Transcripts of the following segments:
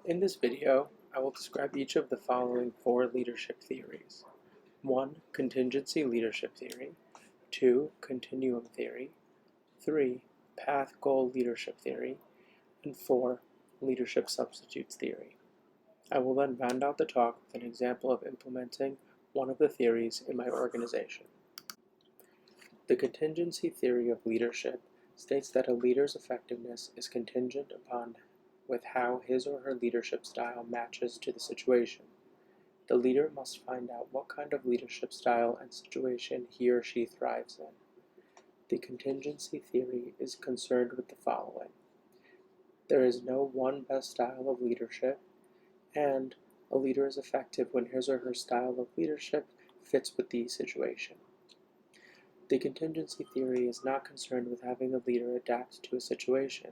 In this video, I will describe each of the following 4 leadership theories. 1. Contingency leadership theory. 2. Continuum theory. 3. Path-goal leadership theory. And 4. Leadership substitutes theory. I will then round out the talk with an example of implementing one of the theories in my organization. The contingency theory of leadership states that a leader's effectiveness is contingent upon with how his or her leadership style matches to the situation. The leader must find out what kind of leadership style and situation he or she thrives in. The contingency theory is concerned with the following. There is no one best style of leadership, and a leader is effective when his or her style of leadership fits with the situation. The contingency theory is not concerned with having a leader adapt to a situation.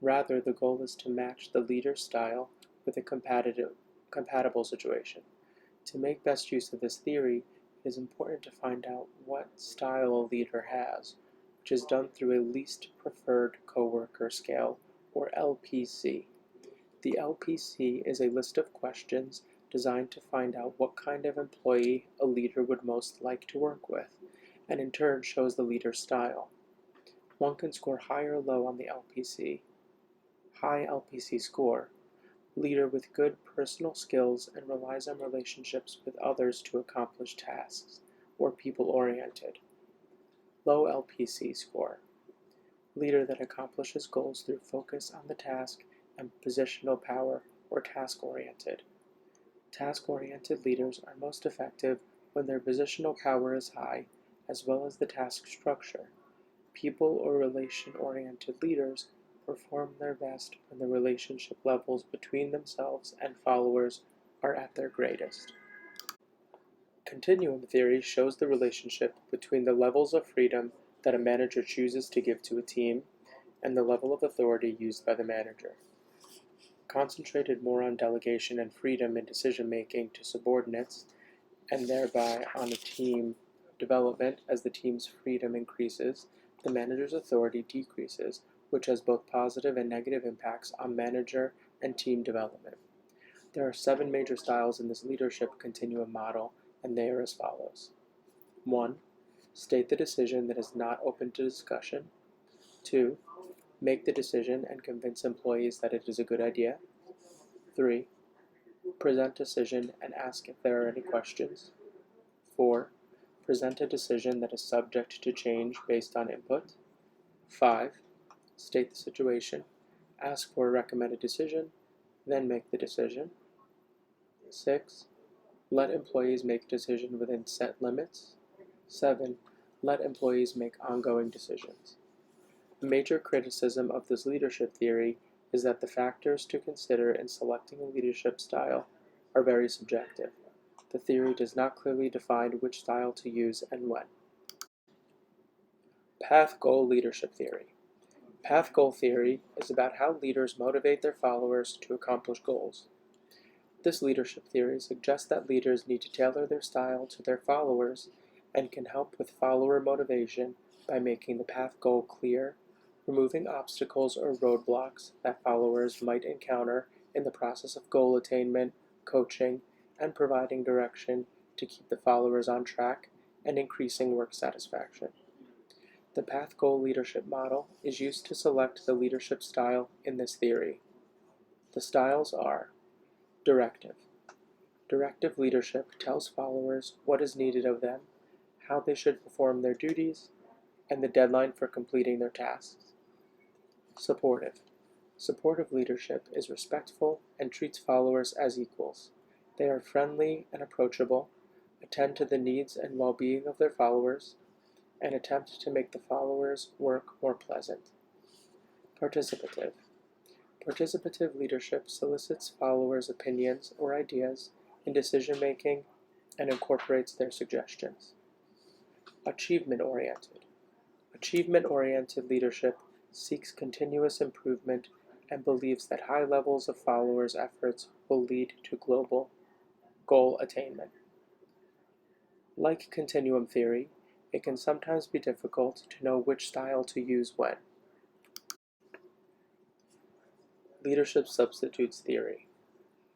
Rather, the goal is to match the leader's style with a compatible situation. To make best use of this theory, it is important to find out what style a leader has, which is done through a least preferred coworker scale, or LPC. The LPC is a list of questions designed to find out what kind of employee a leader would most like to work with, and in turn shows the leader's style. One can score high or low on the LPC. High LPC score, leader with good personal skills and relies on relationships with others to accomplish tasks, or people-oriented. Low LPC score, leader that accomplishes goals through focus on the task and positional power, or task-oriented. Task-oriented leaders are most effective when their positional power is high, as well as the task structure. People or relation-oriented leaders perform their best when the relationship levels between themselves and followers are at their greatest. Continuum theory shows the relationship between the levels of freedom that a manager chooses to give to a team and the level of authority used by the manager. Concentrated more on delegation and freedom in decision-making to subordinates, and thereby on a team development as the team's freedom increases, the manager's authority decreases, which has both positive and negative impacts on manager and team development. There are 7 major styles in this leadership continuum model, and they are as follows. 1. State the decision that is not open to discussion. 2. Make the decision and convince employees that it is a good idea. 3. Present decision and ask if there are any questions. 4. Present a decision that is subject to change based on input. 5. State the situation, ask for a recommended decision, then make the decision. 6. Let employees make a decision within set limits. 7. Let employees make ongoing decisions. A major criticism of this leadership theory is that the factors to consider in selecting a leadership style are very subjective. The theory does not clearly define which style to use and when. Path-goal leadership theory. Path-goal theory is about how leaders motivate their followers to accomplish goals. This leadership theory suggests that leaders need to tailor their style to their followers and can help with follower motivation by making the path goal clear, removing obstacles or roadblocks that followers might encounter in the process of goal attainment, coaching, and providing direction to keep the followers on track and increasing work satisfaction. The path-goal leadership model is used to select the leadership style in this theory. The styles are directive. Directive leadership tells followers what is needed of them, how they should perform their duties, and the deadline for completing their tasks. Supportive. Supportive leadership is respectful and treats followers as equals. They are friendly and approachable, attend to the needs and well-being of their followers, and attempt to make the followers' work more pleasant. Participative. Participative leadership solicits followers' opinions or ideas in decision-making and incorporates their suggestions. Achievement-oriented. Achievement-oriented leadership seeks continuous improvement and believes that high levels of followers' efforts will lead to global goal attainment. Like continuum theory, it can sometimes be difficult to know which style to use when. Leadership substitutes theory.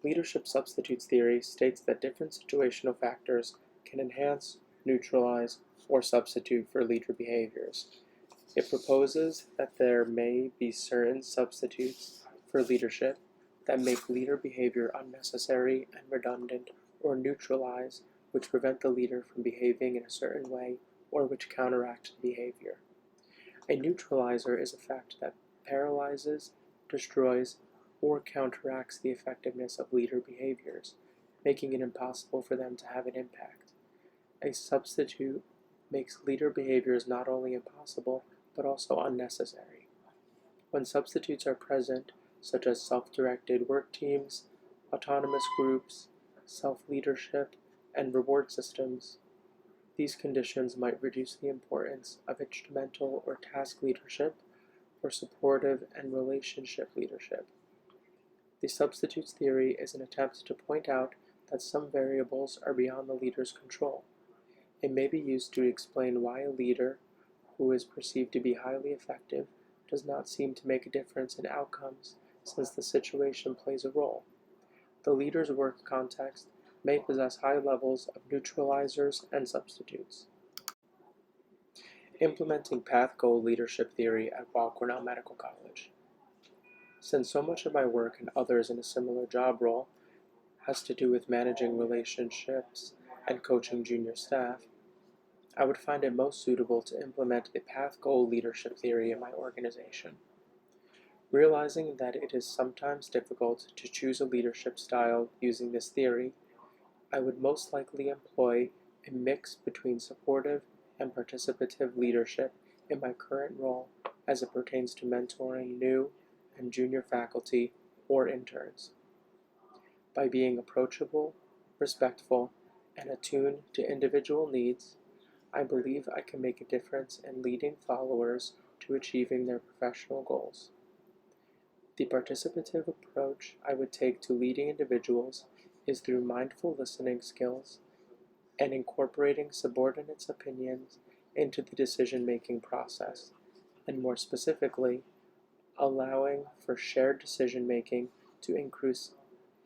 Leadership substitutes theory states that different situational factors can enhance, neutralize, or substitute for leader behaviors. It proposes that there may be certain substitutes for leadership that make leader behavior unnecessary and redundant, or neutralize, which prevent the leader from behaving in a certain way or which counteract the behavior. A neutralizer is a fact that paralyzes, destroys, or counteracts the effectiveness of leader behaviors, making it impossible for them to have an impact. A substitute makes leader behaviors not only impossible, but also unnecessary. When substitutes are present, such as self-directed work teams, autonomous groups, self-leadership, and reward systems, these conditions might reduce the importance of instrumental or task leadership for supportive and relationship leadership. The substitutes theory is an attempt to point out that some variables are beyond the leader's control. It may be used to explain why a leader who is perceived to be highly effective does not seem to make a difference in outcomes since the situation plays a role. The leader's work context may possess high levels of neutralizers and substitutes. Implementing path-goal leadership theory at Weill Cornell Medical College. Since so much of my work and others in a similar job role has to do with managing relationships and coaching junior staff, I would find it most suitable to implement the path-goal leadership theory in my organization. Realizing that it is sometimes difficult to choose a leadership style using this theory, I would most likely employ a mix between supportive and participative leadership in my current role as it pertains to mentoring new and junior faculty or interns. By being approachable, respectful, and attuned to individual needs, I believe I can make a difference in leading followers to achieving their professional goals. The participative approach I would take to leading individuals is through mindful listening skills and incorporating subordinates' opinions into the decision-making process, and more specifically, allowing for shared decision-making to increase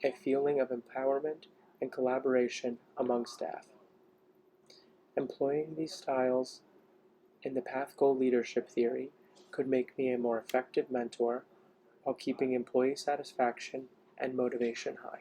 a feeling of empowerment and collaboration among staff. Employing these styles in the path-goal leadership theory could make me a more effective mentor while keeping employee satisfaction and motivation high.